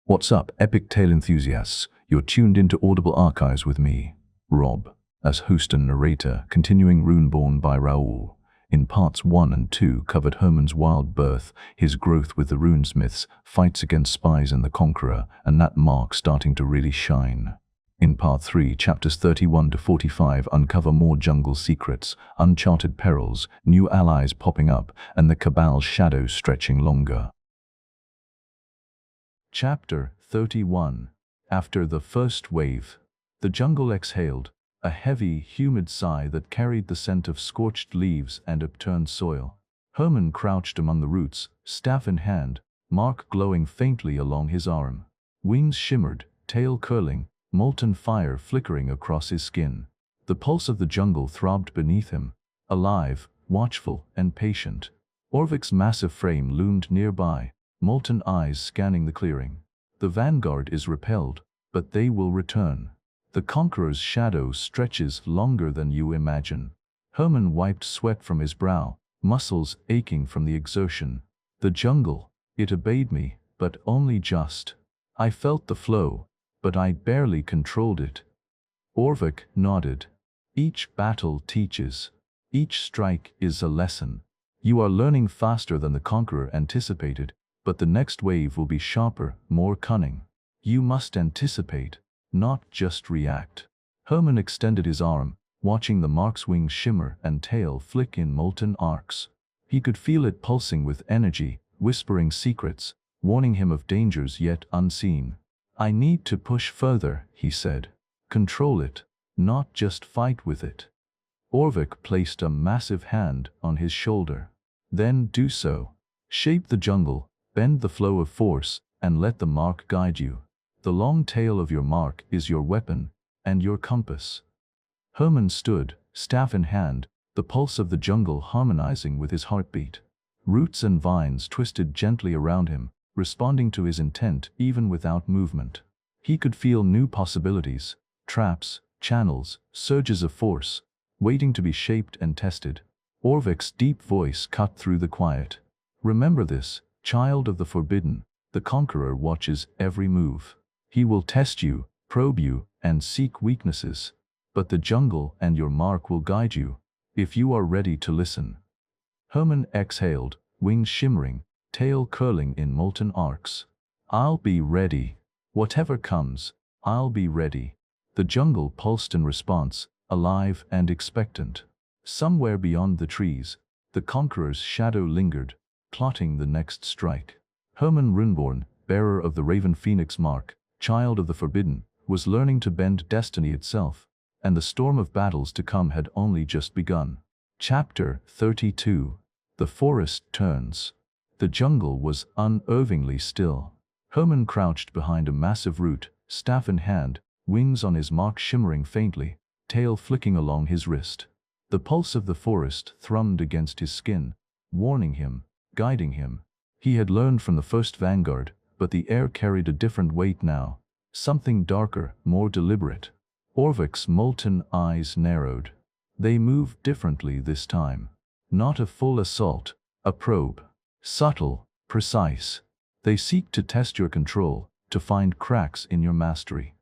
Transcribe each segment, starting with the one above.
What's up, epic tale enthusiasts? You're tuned into Audible Archives with me, Rob, as host and narrator, continuing Runeborn by Raul. In parts 1 and 2 covered Herman's wild birth, his growth with the runesmiths, fights against spies and the Conqueror, and that mark starting to really shine. In part 3, chapters 31 to 45 uncover more jungle secrets, uncharted perils, new allies popping up, and the Cabal's shadows stretching longer. Chapter 31. After the first wave, the jungle exhaled, a heavy, humid sigh that carried the scent of scorched leaves and upturned soil. Herman crouched among the roots, staff in hand, mark glowing faintly along his arm. Wings shimmered, tail curling, molten fire flickering across his skin. The pulse of the jungle throbbed beneath him, alive, watchful, and patient. Orvik's massive frame loomed nearby, molten eyes scanning the clearing. The vanguard is repelled, but they will return. The Conqueror's shadow stretches longer than you imagine. Herman wiped sweat from his brow, muscles aching from the exertion. The jungle, it obeyed me, but only just. I felt the flow, but I barely controlled it. Orvik nodded. Each battle teaches. Each strike is a lesson. You are learning faster than the Conqueror anticipated, but the next wave will be sharper, more cunning. You must anticipate, not just react. Herman extended his arm, watching the mark's wings shimmer and tail flick in molten arcs. He could feel it pulsing with energy, whispering secrets, warning him of dangers yet unseen. I need to push further, he said. Control it, not just fight with it. Orvik placed a massive hand on his shoulder. Then do so. Shape the jungle, bend the flow of force, and let the mark guide you. The long tail of your mark is your weapon and your compass. Herman stood, staff in hand, the pulse of the jungle harmonizing with his heartbeat. Roots and vines twisted gently around him, responding to his intent even without movement. He could feel new possibilities, traps, channels, surges of force, waiting to be shaped and tested. Orvik's deep voice cut through the quiet. Remember this, child of the forbidden, the Conqueror watches every move. He will test you, probe you, and seek weaknesses. But the jungle and your mark will guide you, if you are ready to listen. Herman exhaled, wings shimmering, tail curling in molten arcs. I'll be ready. Whatever comes, I'll be ready. The jungle pulsed in response, alive and expectant. Somewhere beyond the trees, the Conqueror's shadow lingered, plotting the next strike. Herman Runeborn, bearer of the Raven Phoenix mark, child of the forbidden, was learning to bend destiny itself, and the storm of battles to come had only just begun. Chapter 32. The forest turns. The jungle was unervingly still. Herman crouched behind a massive root, staff in hand, wings on his mark shimmering faintly, tail flicking along his wrist. The pulse of the forest thrummed against his skin, warning him, guiding him. He had learned from the first vanguard, but the air carried a different weight now, something darker, more deliberate. Orvik's molten eyes narrowed. They moved differently this time. Not a full assault, a probe. Subtle, precise. They seek to test your control, to find cracks in your mastery.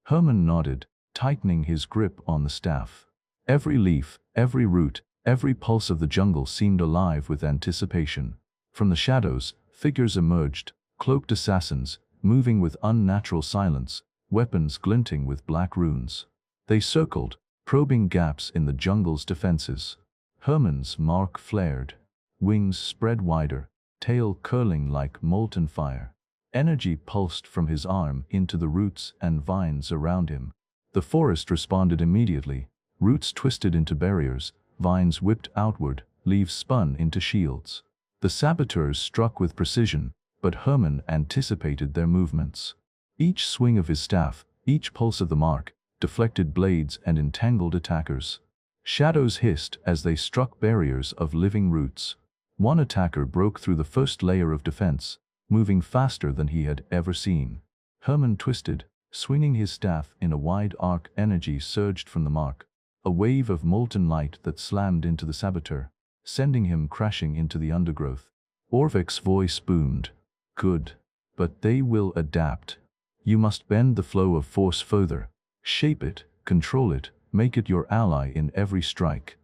Herman nodded, tightening his grip on the staff. Every leaf, every root, every pulse of the jungle seemed alive with anticipation. From the shadows, figures emerged, cloaked assassins, moving with unnatural silence, weapons glinting with black runes. They circled, probing gaps in the jungle's defenses. Herman's mark flared. Wings spread wider, tail curling like molten fire. Energy pulsed from his arm into the roots and vines around him. The forest responded immediately. Roots twisted into barriers, vines whipped outward, leaves spun into shields. The saboteurs struck with precision, but Herman anticipated their movements. Each swing of his staff, each pulse of the mark, deflected blades and entangled attackers. Shadows hissed as they struck barriers of living roots. One attacker broke through the first layer of defense, moving faster than he had ever seen. Herman twisted, swinging his staff in a wide arc. Energy surged from the mark, a wave of molten light that slammed into the saboteur, sending him crashing into the undergrowth. Orvik's voice boomed. Good. but they will adapt. You must bend the flow of force further, shape it, control it, make it your ally in every strike.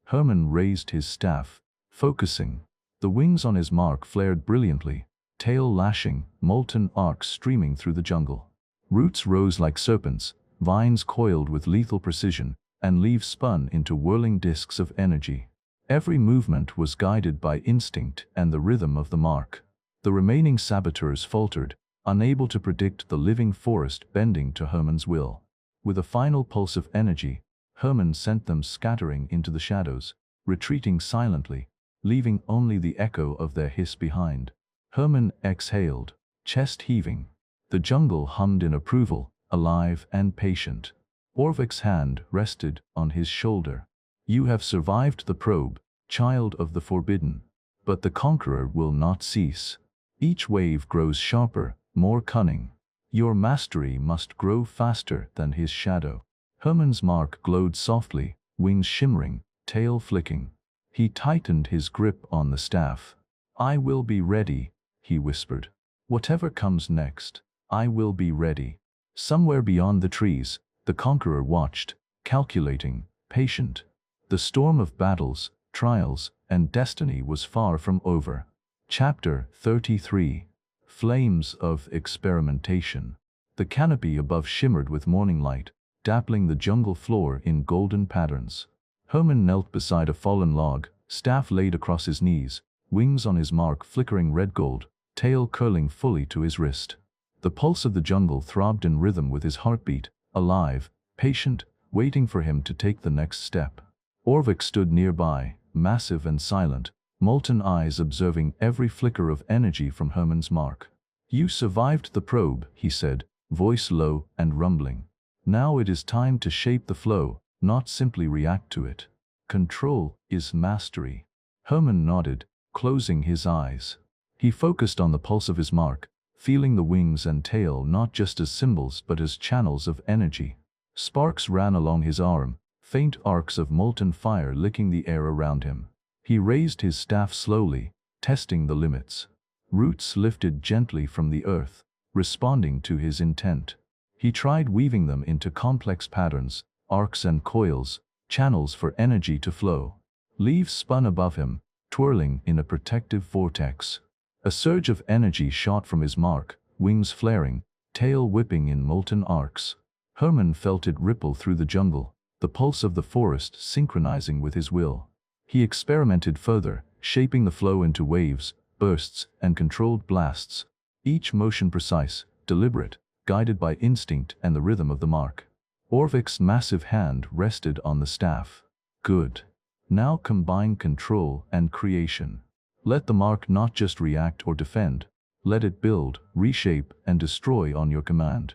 Herman raised his staff, focusing. The wings on his mark flared brilliantly, tail lashing, molten arcs streaming through the jungle. Roots rose like serpents, vines coiled with lethal precision, and leaves spun into whirling discs of energy. Every movement was guided by instinct and the rhythm of the mark. The remaining saboteurs faltered, unable to predict the living forest bending to Herman's will. With a final pulse of energy, Herman sent them scattering into the shadows, retreating silently, leaving only the echo of their hiss behind. Herman exhaled, chest heaving. The jungle hummed in approval, alive and patient. Orvik's hand rested on his shoulder. You have survived the probe, child of the forbidden. But the Conqueror will not cease. Each wave grows sharper, more cunning. Your mastery must grow faster than his shadow. Herman's mark glowed softly, wings shimmering, tail flicking. He tightened his grip on the staff. I will be ready, he whispered. Whatever comes next, I will be ready. Somewhere beyond the trees, the Conqueror watched, calculating, patient. The storm of battles, trials, and destiny was far from over. Chapter 33. Flames of Experimentation. The canopy above shimmered with morning light, dappling the jungle floor in golden patterns. Herman knelt beside a fallen log, staff laid across his knees, wings on his mark flickering red-gold, tail curling fully to his wrist. The pulse of the jungle throbbed in rhythm with his heartbeat, alive, patient, waiting for him to take the next step. Orvik stood nearby, massive and silent, molten eyes observing every flicker of energy from Herman's mark. You survived the probe, he said, voice low and rumbling. Now it is time to shape the flow, not simply react to it. Control is mastery. Herman nodded, closing his eyes. He focused on the pulse of his mark, feeling the wings and tail not just as symbols but as channels of energy. Sparks ran along his arm, faint arcs of molten fire licking the air around him. He raised his staff slowly, testing the limits. Roots lifted gently from the earth, responding to his intent. He tried weaving them into complex patterns, arcs and coils, channels for energy to flow. Leaves spun above him, twirling in a protective vortex. A surge of energy shot from his mark, wings flaring, tail whipping in molten arcs. Herman felt it ripple through the jungle, the pulse of the forest synchronizing with his will. He experimented further, shaping the flow into waves, bursts, and controlled blasts. Each motion precise, deliberate, guided by instinct and the rhythm of the mark. Orvik's massive hand rested on the staff. Good. Now combine control and creation. Let the mark not just react or defend, let it build, reshape, and destroy on your command.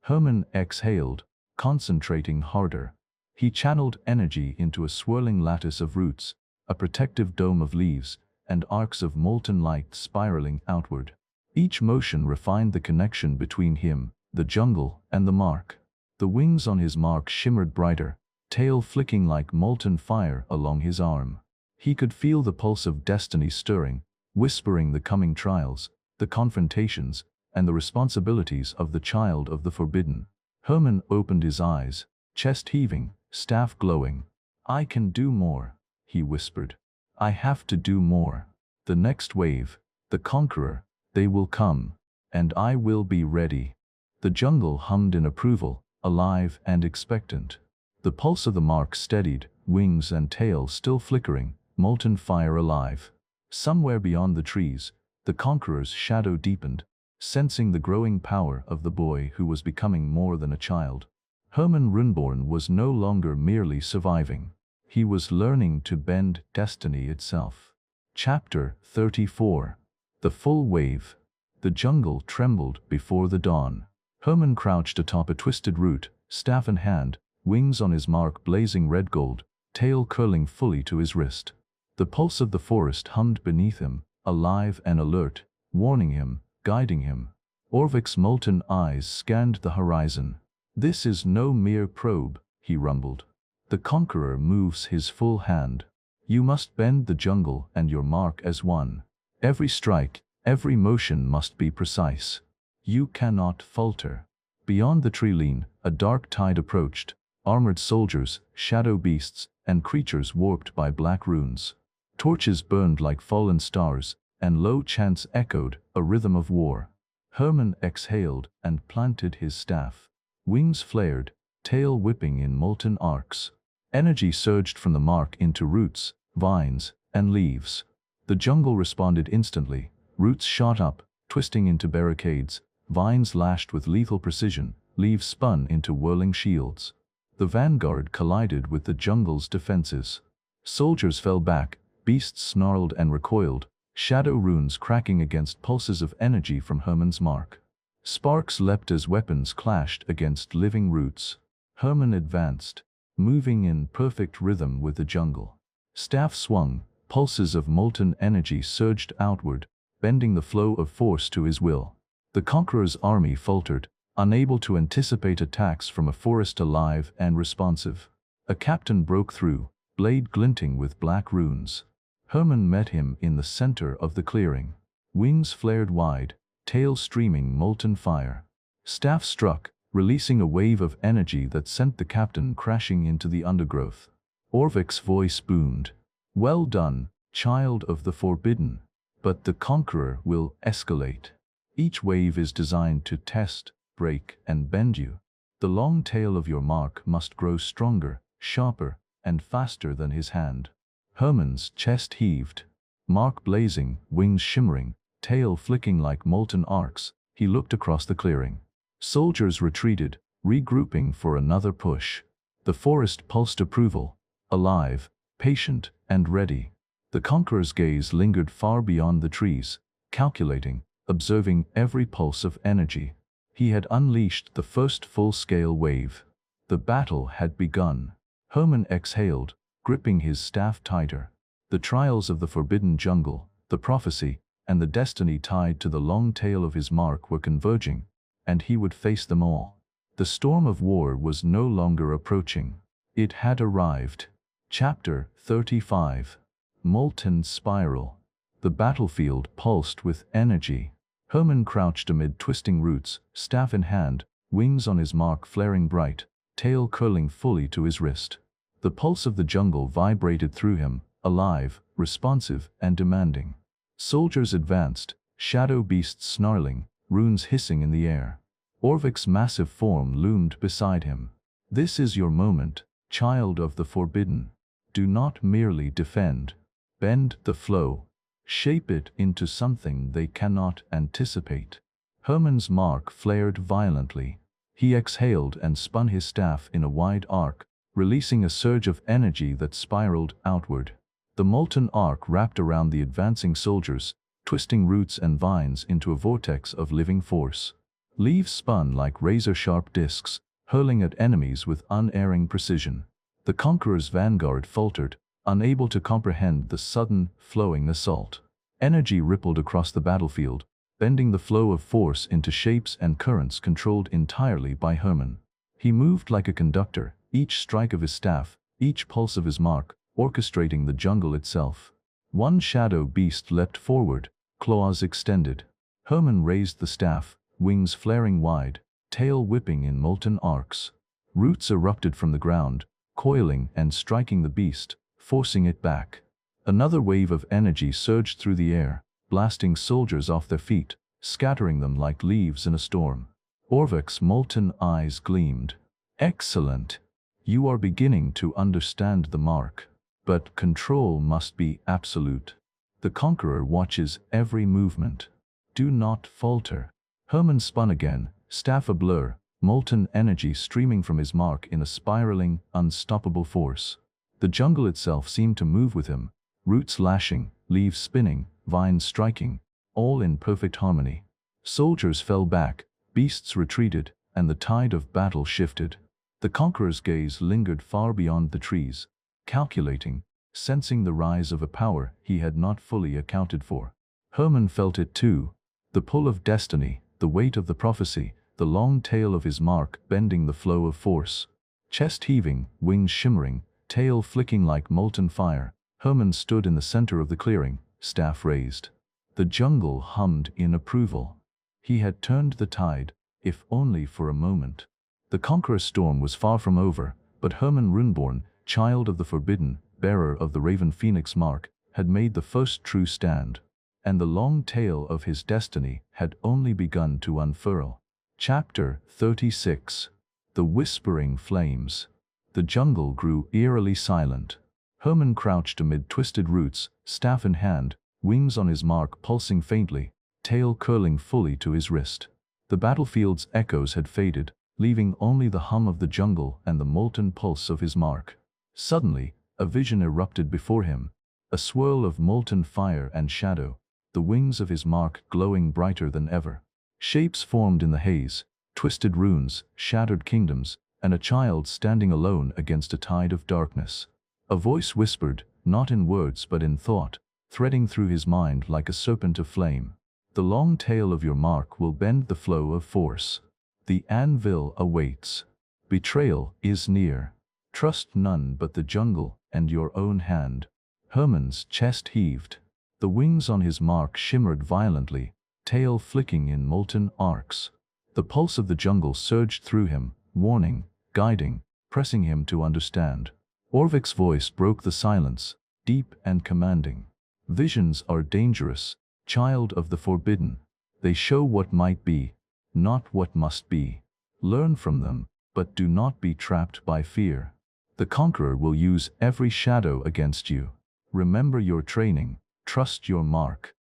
Herman exhaled, concentrating harder. He channeled energy into a swirling lattice of roots, a protective dome of leaves, and arcs of molten light spiraling outward. Each motion refined the connection between him, the jungle, and the mark. The wings on his mark shimmered brighter, tail flicking like molten fire along his arm. He could feel the pulse of destiny stirring, whispering the coming trials, the confrontations, and the responsibilities of the child of the forbidden. Herman opened his eyes, chest heaving, staff glowing. I can do more, he whispered. I have to do more. The next wave, the Conqueror, they will come, and I will be ready. The jungle hummed in approval, alive and expectant. The pulse of the mark steadied, wings and tail still flickering, molten fire alive. Somewhere beyond the trees, the Conqueror's shadow deepened, sensing the growing power of the boy who was becoming more than a child. Herman Runeborn was no longer merely surviving. He was learning to bend destiny itself. Chapter 34. The Full Wave. The jungle trembled before the dawn. Herman crouched atop a twisted root, staff in hand, wings on his mark blazing red gold, tail curling fully to his wrist. The pulse of the forest hummed beneath him, alive and alert, warning him, guiding him. Orvik's molten eyes scanned the horizon. This is no mere probe, he rumbled. The Conqueror moves his full hand. You must bend the jungle and your mark as one. Every strike, Every motion must be precise. You cannot falter. Beyond the tree line, a dark tide approached, armored soldiers, shadow beasts, and creatures warped by black runes. Torches burned like fallen stars, and low chants echoed, a rhythm of war. Herman exhaled and planted his staff. Wings flared, tail whipping in molten arcs. Energy surged from the mark into roots, vines, and leaves. The jungle responded instantly. Roots shot up, twisting into barricades. Vines lashed with lethal precision, leaves spun into whirling shields. The vanguard collided with the jungle's defenses. Soldiers fell back, beasts snarled and recoiled, shadow runes cracking against pulses of energy from Herman's mark. Sparks leapt as weapons clashed against living roots. Herman advanced, moving in perfect rhythm with the jungle. Staff swung, pulses of molten energy surged outward, bending the flow of force to his will. The Conqueror's army faltered, unable to anticipate attacks from a forest alive and responsive. A captain broke through, blade glinting with black runes. Herman met him in the center of the clearing. Wings flared wide, tail streaming molten fire. Staff struck, releasing a wave of energy that sent the captain crashing into the undergrowth. Orvik's voice boomed. "Well done, child of the Forbidden. But the Conqueror will escalate. Each wave is designed to test, break, and bend you. The long tail of your mark must grow stronger, sharper, and faster than his hand." Herman's chest heaved. Mark blazing, wings shimmering, tail flicking like molten arcs, he looked across the clearing. Soldiers retreated, regrouping for another push. The forest pulsed approval, alive, patient, and ready. The Conqueror's gaze lingered far beyond the trees, calculating, observing every pulse of energy. He had unleashed the first full-scale wave. The battle had begun. Herman exhaled, gripping his staff tighter. The trials of the forbidden jungle, the prophecy, and the destiny tied to the long tail of his mark were converging, and he would face them all. The storm of war was no longer approaching. It had arrived. Chapter 35. Molten Spiral. The battlefield pulsed with energy. Herman crouched amid twisting roots, staff in hand, wings on his mark flaring bright, tail curling fully to his wrist. The pulse of the jungle vibrated through him, alive, responsive, and demanding. Soldiers advanced, shadow beasts snarling, runes hissing in the air. Orvik's massive form loomed beside him. "This is your moment, child of the Forbidden. Do not merely defend. Bend the flow. Shape it into something they cannot anticipate." Herman's mark flared violently. He exhaled and spun his staff in a wide arc, releasing a surge of energy that spiraled outward. The molten arc wrapped around the advancing soldiers, twisting roots and vines into a vortex of living force. Leaves spun like razor-sharp discs, hurling at enemies with unerring precision. The Conqueror's vanguard faltered, unable to comprehend the sudden, flowing assault. Energy rippled across the battlefield, bending the flow of force into shapes and currents controlled entirely by Herman. He moved like a conductor, each strike of his staff, each pulse of his mark, orchestrating the jungle itself. One shadow beast leapt forward, claws extended. Herman raised the staff, wings flaring wide, tail whipping in molten arcs. Roots erupted from the ground, coiling and striking the beast, forcing it back. Another wave of energy surged through the air, blasting soldiers off their feet, scattering them like leaves in a storm. Orvik's molten eyes gleamed. "Excellent. You are beginning to understand the mark. But control must be absolute. The Conqueror watches every movement. Do not falter." Herman spun again, staff a blur, molten energy streaming from his mark in a spiraling, unstoppable force. The jungle itself seemed to move with him, roots lashing, leaves spinning, vines striking, all in perfect harmony. Soldiers fell back, beasts retreated, and the tide of battle shifted. The Conqueror's gaze lingered far beyond the trees, calculating, sensing the rise of a power he had not fully accounted for. Herman felt it too, the pull of destiny, the weight of the prophecy, the long tail of his mark bending the flow of force. Chest heaving, wings shimmering, tail flicking like molten fire, Herman stood in the center of the clearing, staff raised. The jungle hummed in approval. He had turned the tide, if only for a moment. The Conqueror's storm was far from over, but Herman Runeborn, child of the Forbidden, bearer of the Raven Phoenix mark, had made the first true stand, and the long tale of his destiny had only begun to unfurl. Chapter 36. The Whispering Flames. The jungle grew eerily silent. Herman crouched amid twisted roots, staff in hand, wings on his mark pulsing faintly, tail curling fully to his wrist. The battlefield's echoes had faded, leaving only the hum of the jungle and the molten pulse of his mark. Suddenly, a vision erupted before him, a swirl of molten fire and shadow, the wings of his mark glowing brighter than ever. Shapes formed in the haze, twisted runes, shattered kingdoms, and a child standing alone against a tide of darkness. A voice whispered, not in words but in thought, threading through his mind like a serpent of flame. The long tail of your mark will bend the flow of force. The anvil awaits. Betrayal is near. Trust none but the jungle and your own hand. Herman's chest heaved. The wings on his mark shimmered violently, tail flicking in molten arcs. The pulse of the jungle surged through him, warning, guiding, pressing him to understand. Orvik's voice broke the silence, deep and commanding. Visions are dangerous, child of the Forbidden. They show what might be, not what must be. Learn from them, but do not be trapped by fear. The Conqueror will use every shadow against you. Remember your training, trust your mark.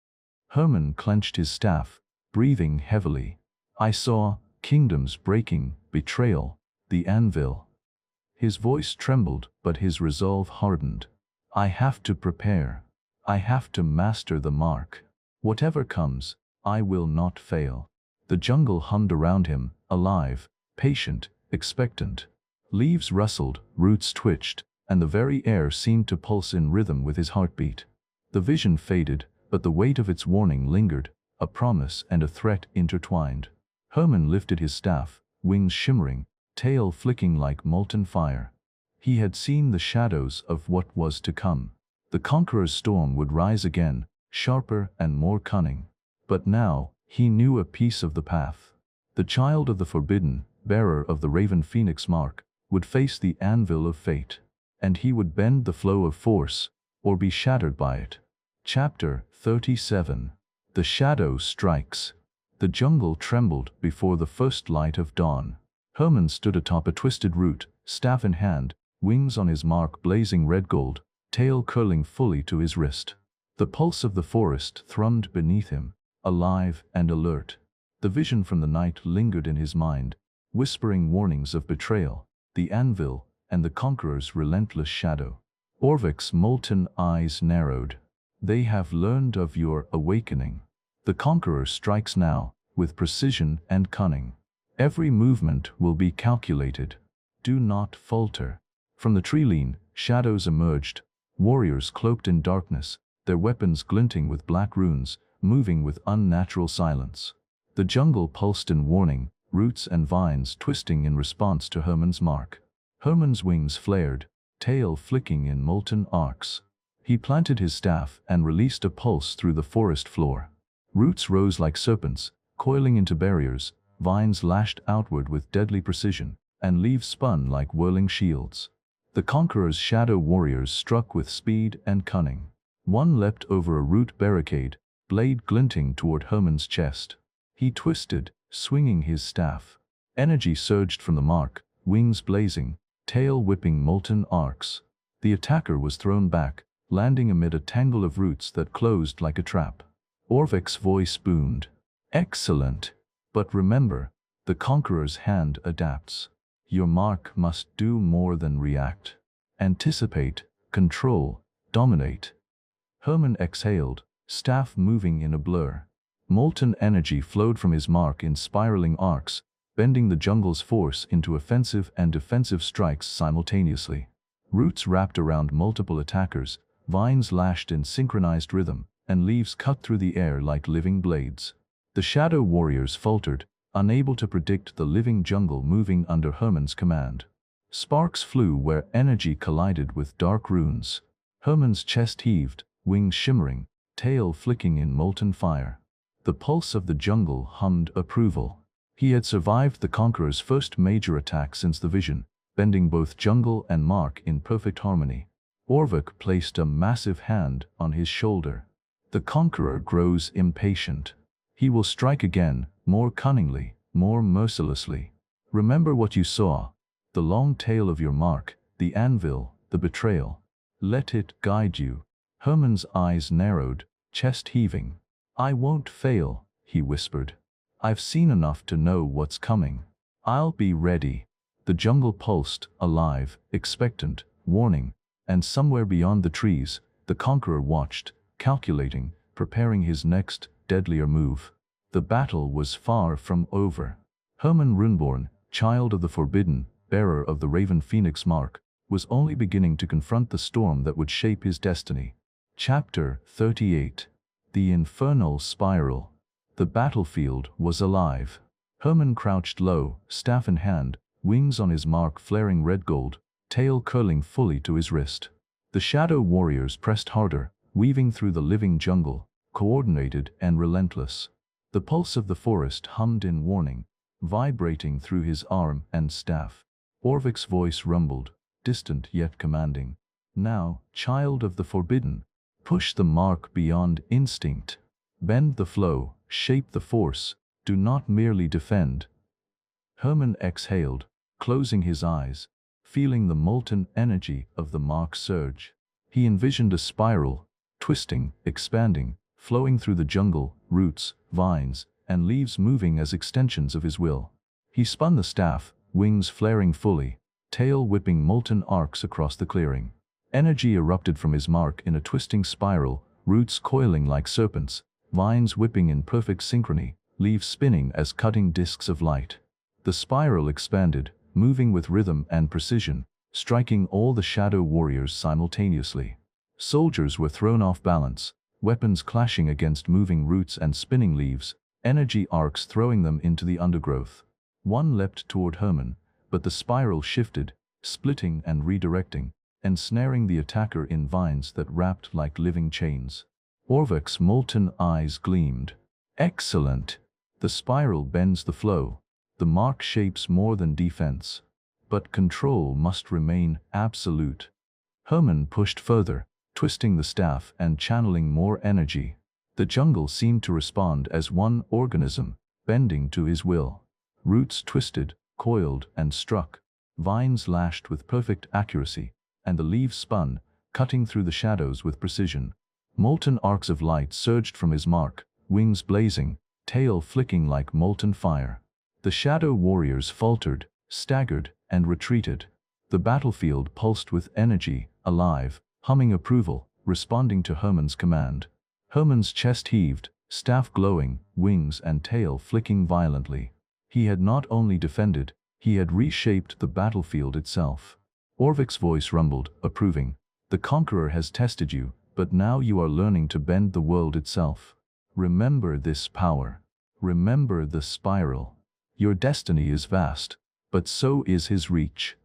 Herman clenched his staff, breathing heavily. I saw kingdoms breaking, betrayal, the anvil. His voice trembled, but his resolve hardened. I have to prepare. I have to master the mark. Whatever comes, I will not fail. The jungle hummed around him, alive, patient, expectant. Leaves rustled, roots twitched, and the very air seemed to pulse in rhythm with his heartbeat. The vision faded, but the weight of its warning lingered, a promise and a threat intertwined. Herman lifted his staff, wings shimmering, tail flicking like molten fire. He had seen the shadows of what was to come. The Conqueror's storm would rise again, sharper and more cunning. But now, he knew a piece of the path. The child of the Forbidden, bearer of the Raven Phoenix mark, would face the anvil of fate. And he would bend the flow of force, or be shattered by it. Chapter 37. The Shadow Strikes. The jungle trembled before the first light of dawn. Herman stood atop a twisted root, staff in hand, wings on his mark blazing red gold, tail curling fully to his wrist. The pulse of the forest thrummed beneath him, alive and alert. The vision from the night lingered in his mind, whispering warnings of betrayal, the anvil, and the Conqueror's relentless shadow. Orvik's molten eyes narrowed. They have learned of your awakening. The Conqueror strikes now, with precision and cunning. Every movement will be calculated. Do not falter. From the tree-line, shadows emerged, warriors cloaked in darkness, their weapons glinting with black runes, moving with unnatural silence. The jungle pulsed in warning, roots and vines twisting in response to Herman's mark. Herman's wings flared, tail flicking in molten arcs. He planted his staff and released a pulse through the forest floor. Roots rose like serpents, coiling into barriers, vines lashed outward with deadly precision, and leaves spun like whirling shields. The Conqueror's shadow warriors struck with speed and cunning. One leapt over a root barricade, blade glinting toward Herman's chest. He twisted, swinging his staff. Energy surged from the mark, wings blazing, tail whipping molten arcs. The attacker was thrown back, landing amid a tangle of roots that closed like a trap. Orvik's voice boomed. Excellent. But remember, the Conqueror's hand adapts. Your mark must do more than react. Anticipate, control, dominate. Herman exhaled, staff moving in a blur. Molten energy flowed from his mark in spiraling arcs, bending the jungle's force into offensive and defensive strikes simultaneously. Roots wrapped around multiple attackers, vines lashed in synchronized rhythm, and leaves cut through the air like living blades. The shadow warriors faltered, unable to predict the living jungle moving under Herman's command. Sparks flew where energy collided with dark runes. Herman's chest heaved, wings shimmering, tail flicking in molten fire. The pulse of the jungle hummed approval. He had survived the Conqueror's first major attack since the vision, bending both jungle and mark in perfect harmony. Orvuk placed a massive hand on his shoulder. The Conqueror grows impatient. He will strike again, more cunningly, more mercilessly. Remember what you saw. The long tail of your mark, the anvil, the betrayal. Let it guide you. Herman's eyes narrowed, chest heaving. I won't fail, he whispered. I've seen enough to know what's coming. I'll be ready. The jungle pulsed, alive, expectant, warning, and somewhere beyond the trees, the Conqueror watched, calculating, preparing his next, deadlier move. The battle was far from over. Herman Runeborn, child of the Forbidden, bearer of the Raven Phoenix mark, was only beginning to confront the storm that would shape his destiny. Chapter 38. The Infernal Spiral. The battlefield was alive. Herman crouched low, staff in hand, wings on his mark flaring red-gold, tail curling fully to his wrist. The shadow warriors pressed harder, weaving through the living jungle, coordinated and relentless. The pulse of the forest hummed in warning, vibrating through his arm and staff. Orvuk's voice rumbled, distant yet commanding. Now, child of the Forbidden, push the mark beyond instinct. Bend the flow, shape the force, do not merely defend. Herman exhaled, closing his eyes, feeling the molten energy of the mark surge. He envisioned a spiral, twisting, expanding, flowing through the jungle, roots, vines, and leaves moving as extensions of his will. He spun the staff, wings flaring fully, tail whipping molten arcs across the clearing. Energy erupted from his mark in a twisting spiral, roots coiling like serpents, vines whipping in perfect synchrony, leaves spinning as cutting discs of light. The spiral expanded, moving with rhythm and precision, striking all the shadow warriors simultaneously. Soldiers were thrown off balance, weapons clashing against moving roots and spinning leaves, energy arcs throwing them into the undergrowth. One leapt toward Herman, but the spiral shifted, splitting and redirecting, ensnaring the attacker in vines that wrapped like living chains. Orvuk's molten eyes gleamed. Excellent! The spiral bends the flow. The mark shapes more than defense. But control must remain absolute. Herman pushed further, twisting the staff and channeling more energy. The jungle seemed to respond as one organism, bending to his will. Roots twisted, coiled, and struck. Vines lashed with perfect accuracy, and the leaves spun, cutting through the shadows with precision. Molten arcs of light surged from his mark, wings blazing, tail flicking like molten fire. The shadow warriors faltered, staggered, and retreated. The battlefield pulsed with energy, alive, humming approval, responding to Herman's command. Herman's chest heaved, staff glowing, wings and tail flicking violently. He had not only defended, he had reshaped the battlefield itself. Orvuk's voice rumbled, approving. The Conqueror has tested you, but now you are learning to bend the world itself. Remember this power. Remember the spiral. Your destiny is vast, but so is his reach.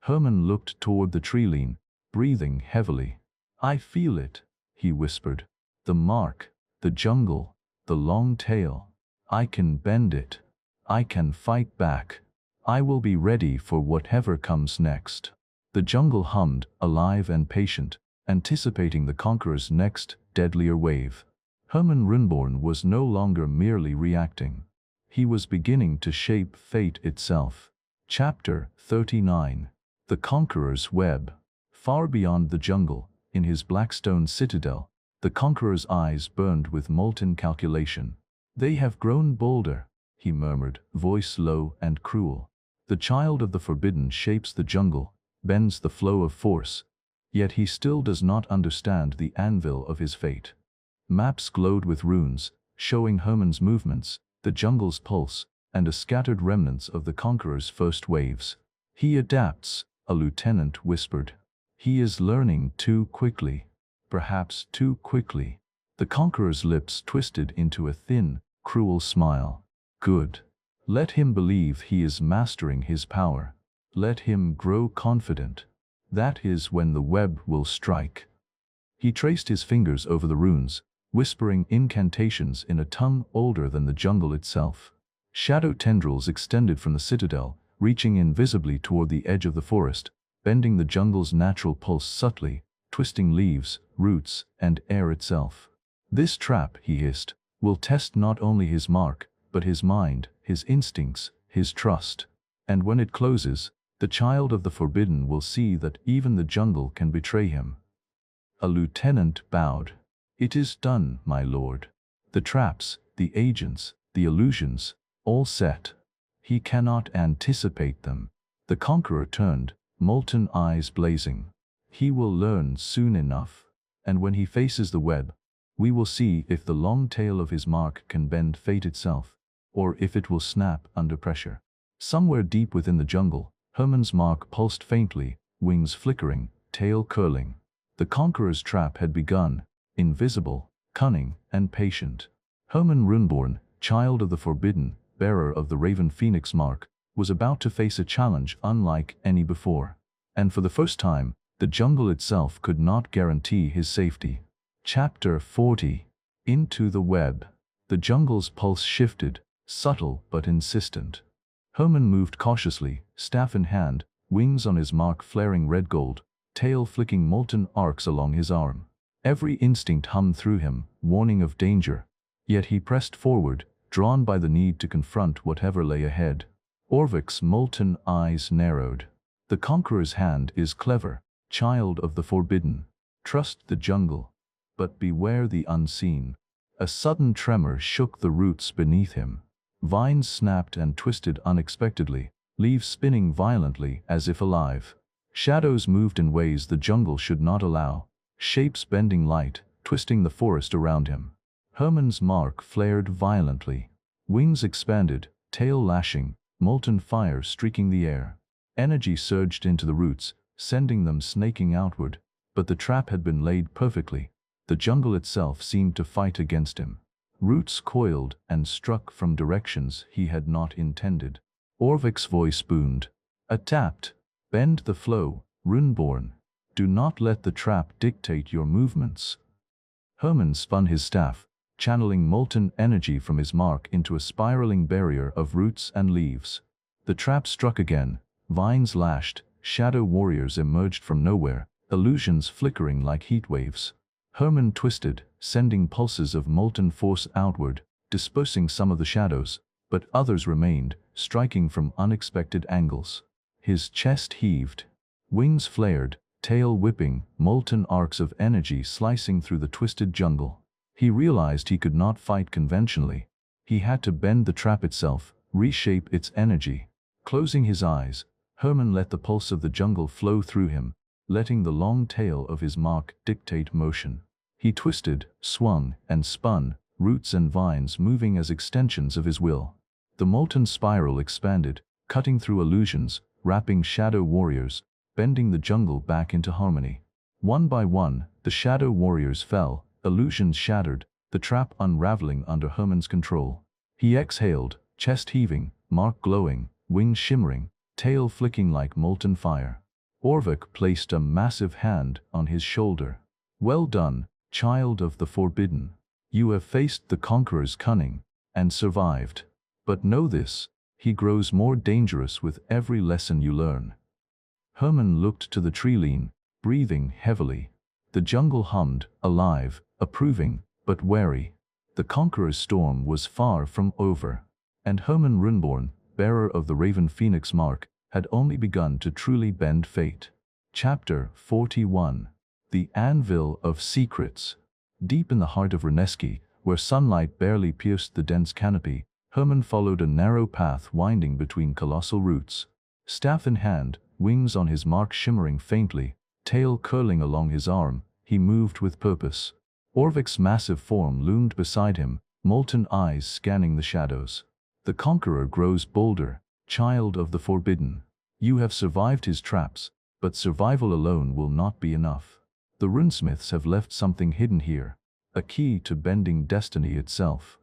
Herman looked toward the tree-line, breathing heavily. I feel it, he whispered. The mark, the jungle, the long tail. I can bend it. I can fight back. I will be ready for whatever comes next. The jungle hummed, alive and patient, anticipating the Conqueror's next, deadlier wave. Herman Runeborn was no longer merely reacting. He was beginning to shape fate itself. Chapter 39. The Conqueror's Web. Far beyond the jungle, in his blackstone citadel, the Conqueror's eyes burned with molten calculation. They have grown bolder, he murmured, voice low and cruel. The child of the Forbidden shapes the jungle, bends the flow of force, yet he still does not understand the anvil of his fate. Maps glowed with runes, showing Herman's movements, the jungle's pulse, and a scattered remnants of the Conqueror's first waves. He adapts, a lieutenant whispered. He is learning too quickly. Perhaps too quickly. The Conqueror's lips twisted into a thin, cruel smile. Good. Let him believe he is mastering his power. Let him grow confident. That is when the web will strike. He traced his fingers over the runes, whispering incantations in a tongue older than the jungle itself. Shadow tendrils extended from the citadel, reaching invisibly toward the edge of the forest, bending the jungle's natural pulse subtly, twisting leaves, roots, and air itself. "This trap," he hissed, "will test not only his mark, but his mind, his instincts, his trust. And when it closes, the child of the Forbidden will see that even the jungle can betray him." A lieutenant bowed. "It is done, my lord. The traps, the agents, the illusions, all set. He cannot anticipate them." The Conqueror turned, molten eyes blazing. "He will learn soon enough. And when he faces the web, we will see if the long tail of his mark can bend fate itself, or if it will snap under pressure." Somewhere deep within the jungle, Herman's mark pulsed faintly, wings flickering, tail curling. The Conqueror's trap had begun, invisible, cunning, and patient. Herman Runeborn, child of the Forbidden, bearer of the Raven Phoenix mark, was about to face a challenge unlike any before. And for the first time, the jungle itself could not guarantee his safety. Chapter 40. Into the Web. The jungle's pulse shifted, subtle but insistent. Herman moved cautiously, staff in hand, wings on his mark flaring red-gold, tail flicking molten arcs along his arm. Every instinct hummed through him, warning of danger. Yet he pressed forward, drawn by the need to confront whatever lay ahead. Orvik's molten eyes narrowed. "The Conqueror's hand is clever, child of the Forbidden. Trust the jungle, but beware the unseen." A sudden tremor shook the roots beneath him. Vines snapped and twisted unexpectedly, leaves spinning violently as if alive. Shadows moved in ways the jungle should not allow, shapes bending light, twisting the forest around him. Herman's mark flared violently. Wings expanded, tail lashing, molten fire streaking the air. Energy surged into the roots, sending them snaking outward, but the trap had been laid perfectly. The jungle itself seemed to fight against him. Roots coiled and struck from directions he had not intended. Orvik's voice boomed. "Adapt. Bend the flow, Runeborn. Do not let the trap dictate your movements." Herman spun his staff, channeling molten energy from his mark into a spiraling barrier of roots and leaves. The trap struck again, vines lashed, shadow warriors emerged from nowhere, illusions flickering like heat waves. Herman twisted, sending pulses of molten force outward, dispersing some of the shadows, but others remained, striking from unexpected angles. His chest heaved. Wings flared, tail whipping, molten arcs of energy slicing through the twisted jungle. He realized he could not fight conventionally. He had to bend the trap itself, reshape its energy. Closing his eyes, Herman let the pulse of the jungle flow through him, letting the long tail of his mark dictate motion. He twisted, swung, and spun, roots and vines moving as extensions of his will. The molten spiral expanded, cutting through illusions, wrapping shadow warriors, bending the jungle back into harmony. One by one, the shadow warriors fell, illusions shattered, the trap unraveling under Herman's control. He exhaled, chest heaving, mark glowing, wings shimmering, tail flicking like molten fire. Orvik placed a massive hand on his shoulder. "Well done, child of the Forbidden. You have faced the Conqueror's cunning, and survived. But know this, he grows more dangerous with every lesson you learn." Herman looked to the tree-line, breathing heavily. The jungle hummed, alive, approving, but wary. The Conqueror's storm was far from over. And Herman Runeborn, bearer of the Raven Phoenix mark, had only begun to truly bend fate. Chapter 41. The Anvil of Secrets. Deep in the heart of Runeski, where sunlight barely pierced the dense canopy, Herman followed a narrow path winding between colossal roots. Staff in hand, wings on his mark shimmering faintly, tail curling along his arm, he moved with purpose. Orvik's massive form loomed beside him, molten eyes scanning the shadows. "The Conqueror grows bolder, child of the Forbidden. You have survived his traps, but survival alone will not be enough. The runesmiths have left something hidden here, a key to bending destiny itself."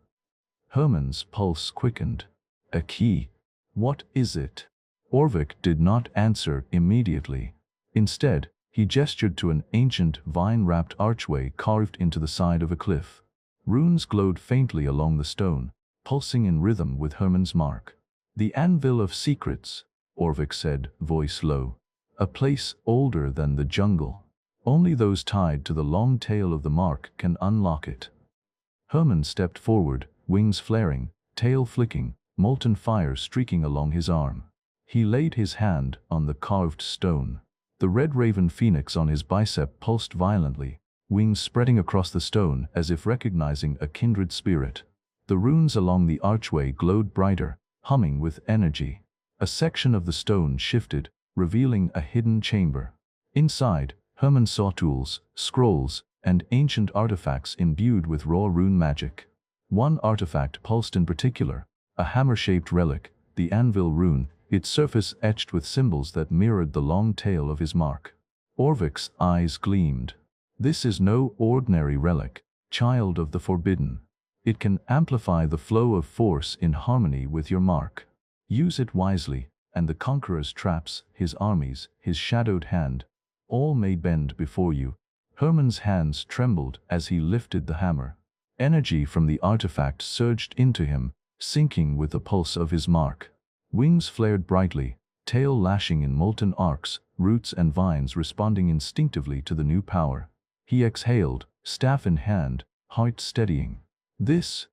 Herman's pulse quickened. "A key? What is it?" Orvik did not answer immediately. Instead, he gestured to an ancient, vine-wrapped archway carved into the side of a cliff. Runes glowed faintly along the stone, pulsing in rhythm with Herman's mark. "The Anvil of Secrets," Orvik said, voice low. "A place older than the jungle. Only those tied to the long tail of the mark can unlock it." Herman stepped forward, wings flaring, tail flicking, molten fire streaking along his arm. He laid his hand on the carved stone. The red raven phoenix on his bicep pulsed violently, wings spreading across the stone as if recognizing a kindred spirit. The runes along the archway glowed brighter, humming with energy. A section of the stone shifted, revealing a hidden chamber. Inside, Herman saw tools, scrolls, and ancient artifacts imbued with raw rune magic. One artifact pulsed in particular, a hammer-shaped relic, the Anvil rune, its surface etched with symbols that mirrored the long tail of his mark. Orvik's eyes gleamed. "This is no ordinary relic, child of the forbidden. It can amplify the flow of force in harmony with your mark. Use it wisely, and the Conqueror's traps, his armies, his shadowed hand, all may bend before you." Herman's hands trembled as he lifted the hammer. Energy from the artifact surged into him, syncing with the pulse of his mark. Wings flared brightly, tail lashing in molten arcs, roots and vines responding instinctively to the new power. He exhaled, staff in hand, heart steadying. This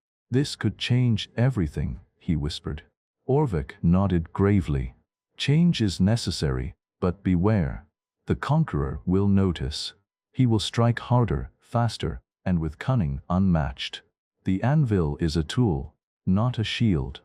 could change everything," he whispered. Orvik nodded gravely. "Change is necessary, but beware. The Conqueror will notice. He will strike harder, faster, and with cunning unmatched. The Anvil is a tool, not a shield."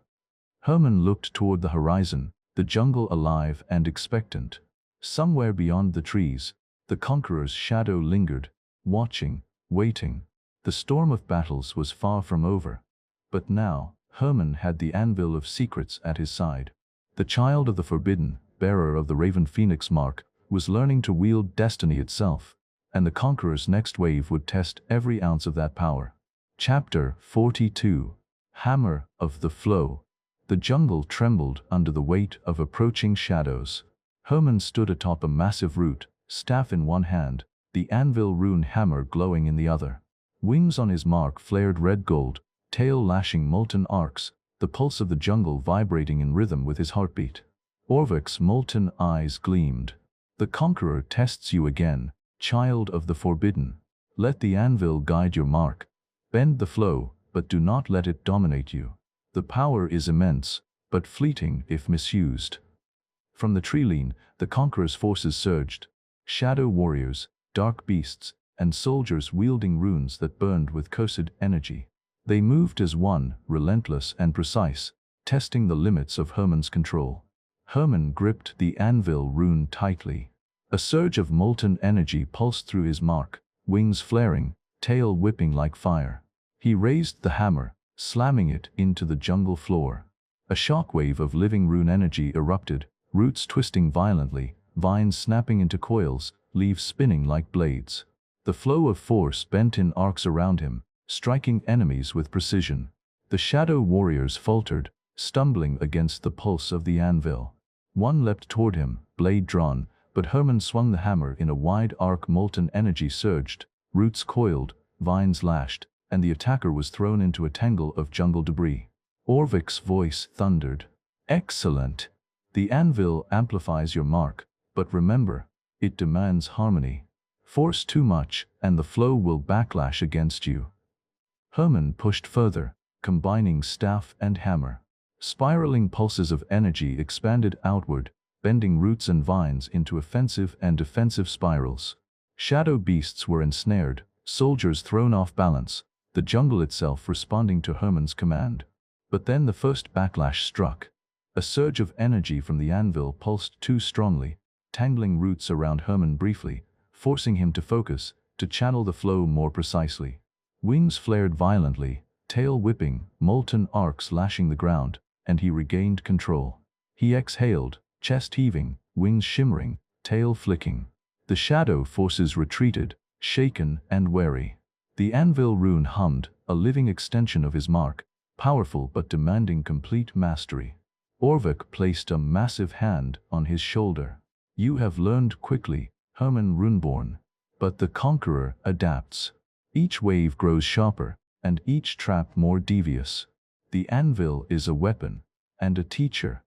Herman looked toward the horizon, the jungle alive and expectant. Somewhere beyond the trees, the Conqueror's shadow lingered, watching, waiting. The storm of battles was far from over. But now, Herman had the Anvil of Secrets at his side. The child of the forbidden, bearer of the Raven Phoenix mark, was learning to wield destiny itself, and the Conqueror's next wave would test every ounce of that power. Chapter 42. Hammer of the Flow. The jungle trembled under the weight of approaching shadows. Herman stood atop a massive root, staff in one hand, the Anvil rune hammer glowing in the other. Wings on his mark flared red-gold, tail lashing molten arcs, the pulse of the jungle vibrating in rhythm with his heartbeat. Orvik's molten eyes gleamed. "The Conqueror tests you again, child of the forbidden. Let the Anvil guide your mark. Bend the flow, but do not let it dominate you. The power is immense, but fleeting if misused." From the tree-line, the Conqueror's forces surged. Shadow warriors, dark beasts, and soldiers wielding runes that burned with cursed energy. They moved as one, relentless and precise, testing the limits of Herman's control. Herman gripped the Anvil rune tightly. A surge of molten energy pulsed through his mark, wings flaring, tail whipping like fire. He raised the hammer, slamming it into the jungle floor. A shockwave of living rune energy erupted, roots twisting violently, vines snapping into coils, leaves spinning like blades. The flow of force bent in arcs around him, striking enemies with precision. The shadow warriors faltered, stumbling against the pulse of the Anvil. One leapt toward him, blade drawn, but Herman swung the hammer in a wide arc. Molten energy surged, roots coiled, vines lashed, and the attacker was thrown into a tangle of jungle debris. Orvik's voice thundered. "Excellent! The Anvil amplifies your mark, but remember, it demands harmony. Force too much, and the flow will backlash against you." Herman pushed further, combining staff and hammer. Spiraling pulses of energy expanded outward, bending roots and vines into offensive and defensive spirals. Shadow beasts were ensnared, soldiers thrown off balance, the jungle itself responding to Herman's command. But then the first backlash struck. A surge of energy from the Anvil pulsed too strongly, tangling roots around Herman briefly, forcing him to focus, to channel the flow more precisely. Wings flared violently, tail whipping, molten arcs lashing the ground, and he regained control. He exhaled, chest heaving, wings shimmering, tail flicking. The shadow forces retreated, shaken and wary. The Anvil rune hummed, a living extension of his mark, powerful but demanding complete mastery. Orvik placed a massive hand on his shoulder. "You have learned quickly, Herman Runeborn. But the Conqueror adapts. Each wave grows sharper, and each trap more devious. The anvil is a weapon and a teacher.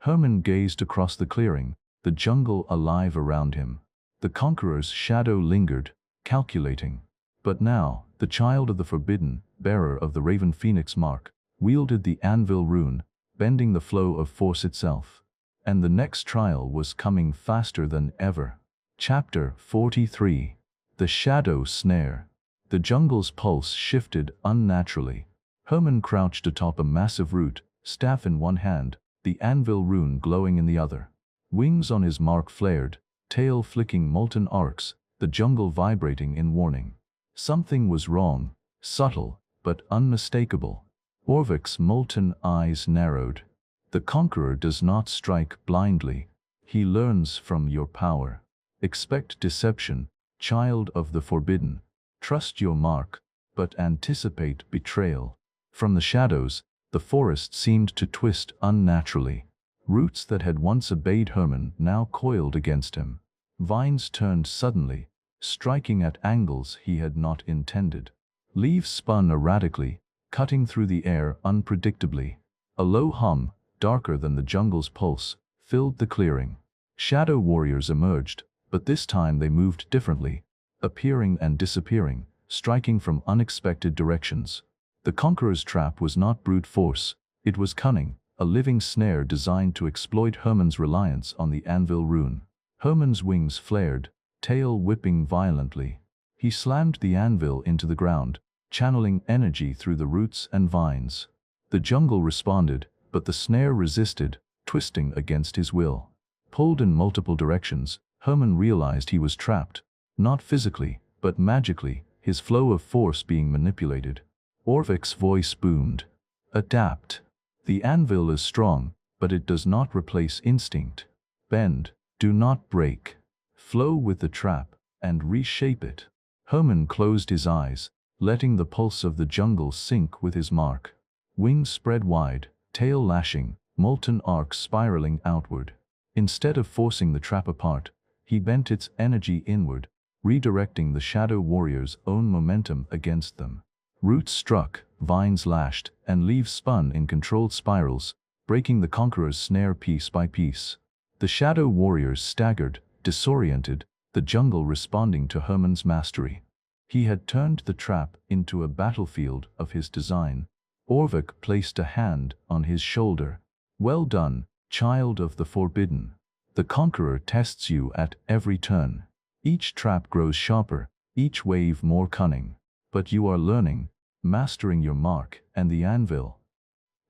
Herman gazed across the clearing, the jungle alive around him. The Conqueror's shadow lingered, calculating. But now, the child of the Forbidden, bearer of the Raven Phoenix mark, wielded the anvil rune, bending the flow of force itself. And the next trial was coming faster than ever. Chapter 43. The Shadow Snare. The jungle's pulse shifted unnaturally. Herman crouched atop a massive root, staff in one hand, the anvil rune glowing in the other. Wings on his mark flared, tail flicking molten arcs, the jungle vibrating in warning. Something was wrong, subtle, but unmistakable. Orvik's molten eyes narrowed. The Conqueror does not strike blindly. He learns from your power. Expect deception, child of the Forbidden. Trust your mark, but anticipate betrayal. From the shadows, the forest seemed to twist unnaturally. Roots that had once obeyed Herman now coiled against him. Vines turned suddenly, striking at angles he had not intended. Leaves spun erratically, cutting through the air unpredictably. A low hum, darker than the jungle's pulse, filled the clearing. Shadow warriors emerged, but this time they moved differently, appearing and disappearing, striking from unexpected directions. The Conqueror's trap was not brute force, it was cunning, a living snare designed to exploit Herman's reliance on the anvil rune. Herman's wings flared, tail whipping violently. He slammed the anvil into the ground, channeling energy through the roots and vines. The jungle responded, but the snare resisted, twisting against his will. Pulled in multiple directions, Herman realized he was trapped, not physically, but magically, his flow of force being manipulated. Orvik's voice boomed. Adapt. The anvil is strong, but it does not replace instinct. Bend, do not break. Flow with the trap, and reshape it. Herman closed his eyes, letting the pulse of the jungle sink with his mark. Wings spread wide, tail lashing, molten arcs spiraling outward. Instead of forcing the trap apart, he bent its energy inward, redirecting the shadow warrior's own momentum against them. Roots struck, vines lashed, and leaves spun in controlled spirals, breaking the Conqueror's snare piece by piece. The shadow warriors staggered, disoriented, the jungle responding to Herman's mastery. He had turned the trap into a battlefield of his design. Orvik placed a hand on his shoulder. Well done, child of the Forbidden. The Conqueror tests you at every turn. Each trap grows sharper, each wave more cunning. But you are learning, mastering your mark and the anvil.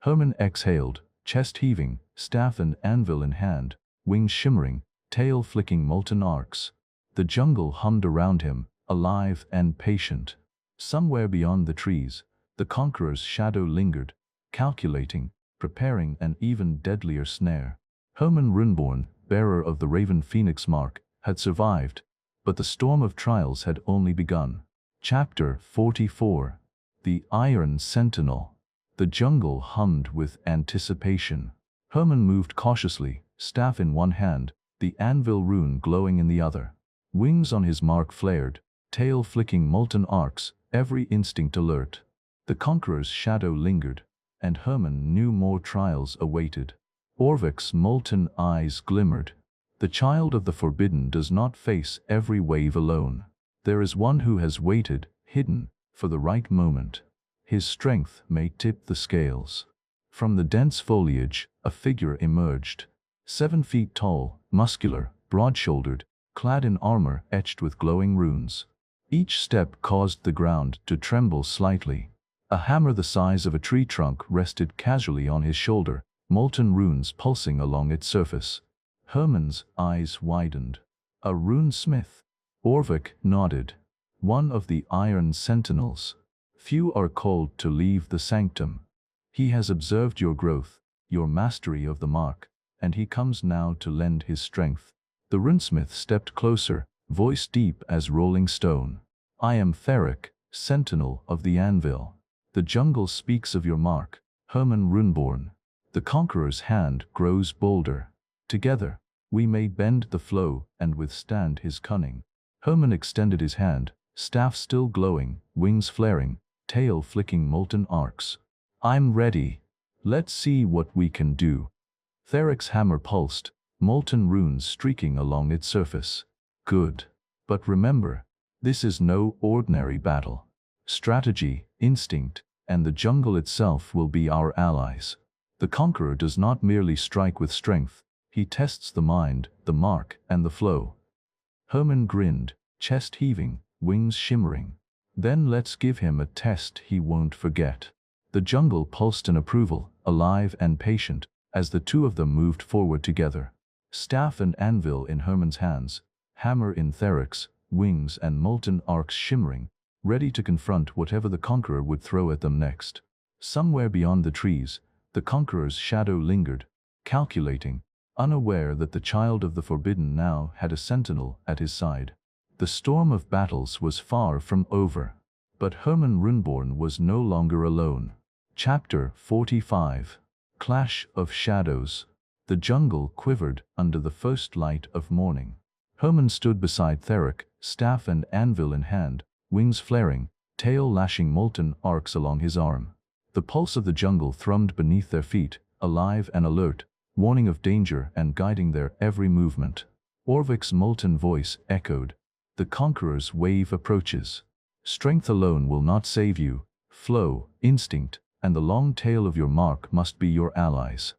Herman exhaled, chest heaving, staff and anvil in hand, wings shimmering, tail flicking molten arcs. The jungle hummed around him, alive and patient. Somewhere beyond the trees, the Conqueror's shadow lingered, calculating, preparing an even deadlier snare. Herman Runeborn, bearer of the Raven Phoenix mark, had survived, but the storm of trials had only begun. Chapter 44. The Iron Sentinel. The jungle hummed with anticipation. Herman moved cautiously, staff in one hand, the anvil rune glowing in the other. Wings on his mark flared, tail flicking molten arcs, every instinct alert. The Conqueror's shadow lingered, and Herman knew more trials awaited. Orvik's molten eyes glimmered. The child of the Forbidden does not face every wave alone. There is one who has waited, hidden, for the right moment. His strength may tip the scales. From the dense foliage, a figure emerged. 7 feet tall, muscular, broad-shouldered, clad in armor etched with glowing runes. Each step caused the ground to tremble slightly. A hammer the size of a tree trunk rested casually on his shoulder, molten runes pulsing along its surface. Herman's eyes widened. A runesmith. Orvik nodded. One of the Iron Sentinels. Few are called to leave the sanctum. He has observed your growth, your mastery of the mark, and he comes now to lend his strength. The runesmith stepped closer, voice deep as rolling stone. I am Theric, Sentinel of the Anvil. The jungle speaks of your mark, Herman Runeborn. The Conqueror's hand grows bolder. Together, we may bend the flow and withstand his cunning. Herman extended his hand, staff still glowing, wings flaring, tail flicking molten arcs. I'm ready. Let's see what we can do. Therek's hammer pulsed, molten runes streaking along its surface. Good. But remember, this is no ordinary battle. Strategy, instinct, and the jungle itself will be our allies. The Conqueror does not merely strike with strength, he tests the mind, the mark, and the flow. Herman grinned, chest heaving, wings shimmering. Then let's give him a test he won't forget. The jungle pulsed in approval, alive and patient, as the two of them moved forward together. Staff and anvil in Herman's hands, hammer in Therek's, wings and molten arcs shimmering, ready to confront whatever the Conqueror would throw at them next. Somewhere beyond the trees, the Conqueror's shadow lingered, calculating, unaware that the child of the Forbidden now had a sentinel at his side. The storm of battles was far from over, but Herman Runeborn was no longer alone. Chapter 45. Clash of Shadows. The jungle quivered under the first light of morning. Herman stood beside Therek, staff and anvil in hand, wings flaring, tail lashing molten arcs along his arm. The pulse of the jungle thrummed beneath their feet, alive and alert, warning of danger and guiding their every movement. Orvik's molten voice echoed, "The Conqueror's wave approaches. Strength alone will not save you. Flow, instinct, and the long tail of your mark must be your allies."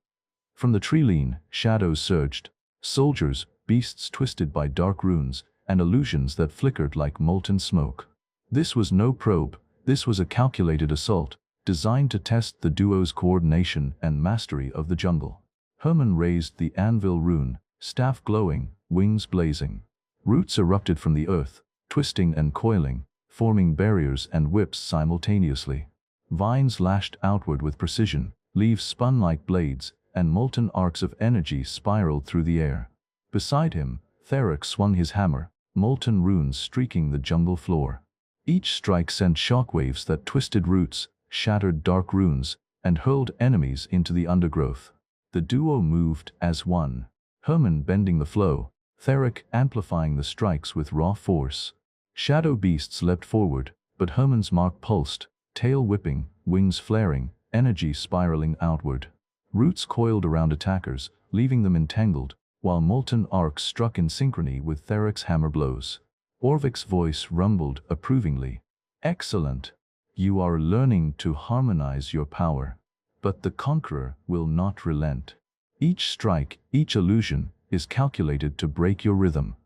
From the tree-line, shadows surged, soldiers, beasts twisted by dark runes, and illusions that flickered like molten smoke. This was no probe, this was a calculated assault, designed to test the duo's coordination and mastery of the jungle. Herman raised the anvil rune, staff glowing, wings blazing. Roots erupted from the earth, twisting and coiling, forming barriers and whips simultaneously. Vines lashed outward with precision, leaves spun like blades, and molten arcs of energy spiraled through the air. Beside him, Therek swung his hammer, molten runes streaking the jungle floor. Each strike sent shockwaves that twisted roots, shattered dark runes, and hurled enemies into the undergrowth. The duo moved as one, Herman bending the flow, Therek amplifying the strikes with raw force. Shadow beasts leapt forward, but Herman's mark pulsed, tail whipping, wings flaring, energy spiraling outward. Roots coiled around attackers, leaving them entangled, while molten arcs struck in synchrony with Therek's hammer blows. Orvik's voice rumbled approvingly. "Excellent. You are learning to harmonize your power. But the Conqueror will not relent. Each strike, each illusion, is calculated to break your rhythm."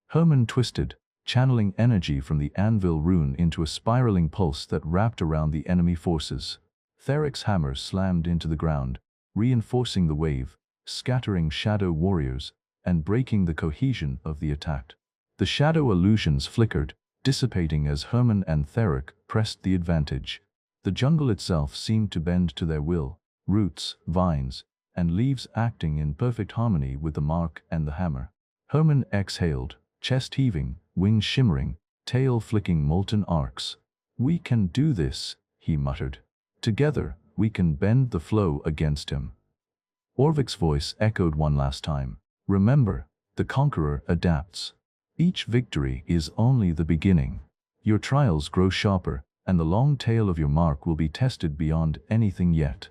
Herman twisted, channeling energy from the anvil rune into a spiraling pulse that wrapped around the enemy forces. Therek's hammer slammed into the ground, reinforcing the wave, scattering shadow warriors, and breaking the cohesion of the attack. The shadow illusions flickered, dissipating as Herman and Therek pressed the advantage. The jungle itself seemed to bend to their will, roots, vines, and leaves acting in perfect harmony with the mark and the hammer. Herman exhaled, chest heaving, wings shimmering, tail flicking molten arcs. "We can do this," he muttered. "Together, we can bend the flow against him." Orvik's voice echoed one last time. "Remember, the Conqueror adapts. Each victory is only the beginning. Your trials grow sharper, and the long tail of your mark will be tested beyond anything yet."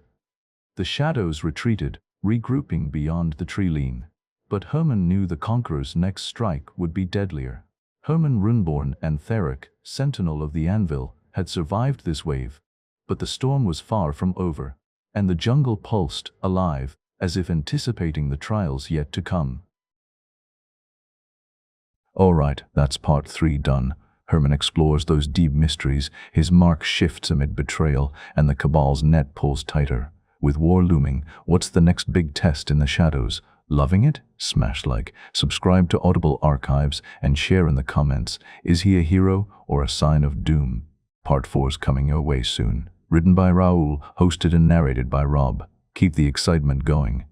The shadows retreated, regrouping beyond the tree-line. But Herman knew the Conqueror's next strike would be deadlier. Herman Runeborn and Therek, Sentinel of the Anvil, had survived this wave. But the storm was far from over, and the jungle pulsed, alive, as if anticipating the trials yet to come. Alright, that's part 3 done. Herman explores those deep mysteries, his mark shifts amid betrayal, and the Cabal's net pulls tighter. With war looming, what's the next big test in the shadows? Loving it? Smash like, subscribe to Audible Archives, and share in the comments. Is he a hero or a sign of doom? Part 4's coming your way soon. Written by Raul, hosted and narrated by Rob. Keep the excitement going.